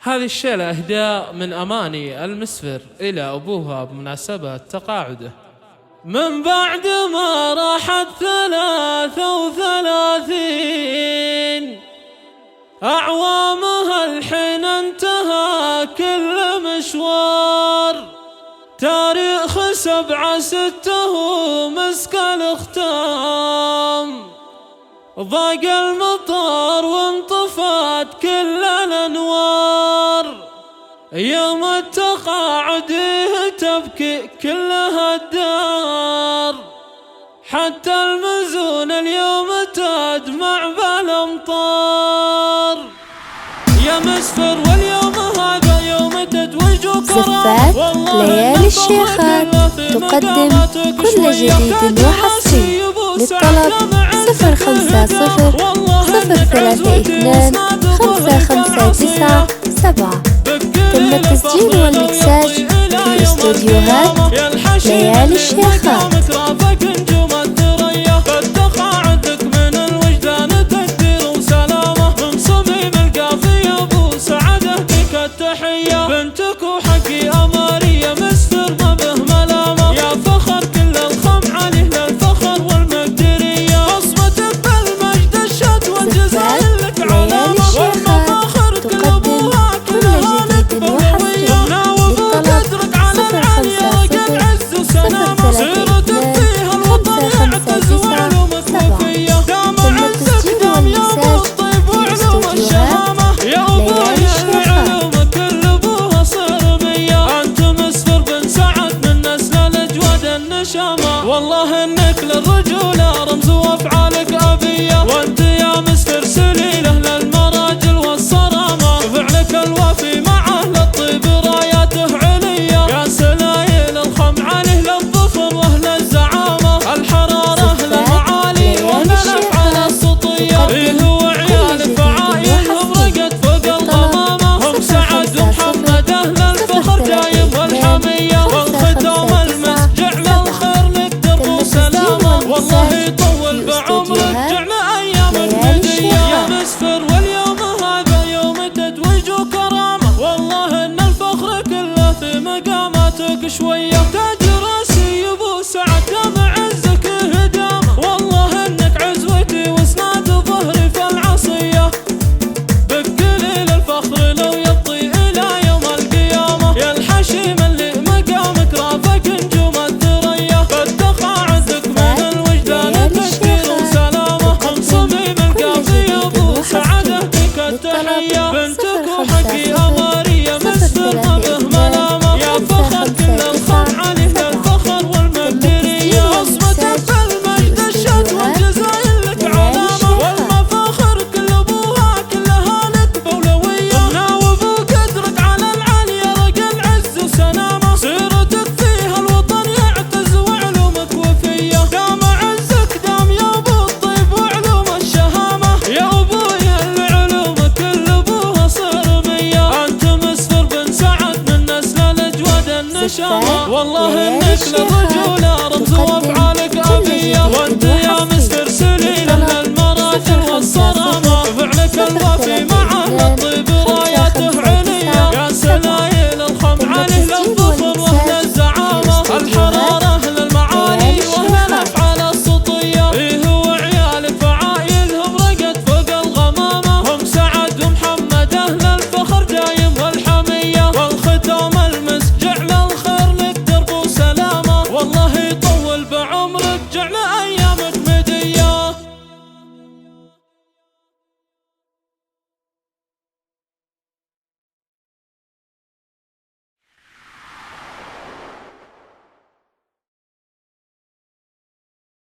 هذه الشيلة إهداء من أماني المسفر إلى أبوها بمناسبة تقاعده. من بعد ما راحت 33 أعوامها الحين انتهى كل مشوار، تاريخ 7/6 مسك الختام، ضاق المطار وانطفت كل الأنوار، يوم التقاعد تبكي كلها الدار، حتى المزون اليوم تدمع بالأمطار. يا مسفر واليوم هذا يوم تتويج وكرامة، ليالي الشيخات تقدم كل جديد وحصري. للطلب 050-032-559-7. تم التسجيل والمكساج في الاستوديوهات ليالي الشيخات. بنتك وحقي أماري يا مسفر ما به ملامة، يا فخر كل الخم عليه للفخر والمقدرية، بصمتك بالمجد الشد والجزائر لك علامة، والمفاخر كل أبوها كلها لك بروية، ناوب وقدرك على العالية رقم عز وسلامة، سيرتك فيها الوطن يعتز وعلومك وفية، دام عزك دام يا أبو الطيب وعلوم الشهامة، يا أبوي والله انك للرجولة رمز وافعالك ابية، وانت يا مسفر سليله للمراجل والصرامة، فعلك الوفي مع اهل الطيب راياته علية، يا سلايل الخم عليه للظفر واهل الزعامة، الحرارة للمعالي واهل الافعال السطية، ايه وعيال فعايلهم رقد فوق الغمامة، هم سعد ومحمد اهل الفخر جايب والحمية، والختام المسجع والله يطول بعمرك جعنا ايام الهدية. يا مسفر واليوم هذا يوم تتويج وكرامة، والله ان الفخر كله في مقاماتك شوية، تاج راسي ابو سعد دام عزك هدامة، والله انك عزوتي واسناد ظهري في العصية، بقليل الفخر لو يطي الى يوم القيامة، يا الحشيم اللي مقامك رافق نجوم الثريا، قد تقاعدك بنتك وحقي أماري يا مسفر ما به ملامة، يا فخر كل الخم عليه للفخر والمقدرية، بصمتك بالمجد الشد والجزائر لك علامة، والمفاخر كل أبوها كلها لك بولوية، ناوب وقدرك على العالية رقم عز وسلامة، سيرتك فيها الوطن يعتز وعلومك وفية، دام عزك دام يا أبو الطيب وعلوم الشهامة، يا أبوي والله انك للرجولة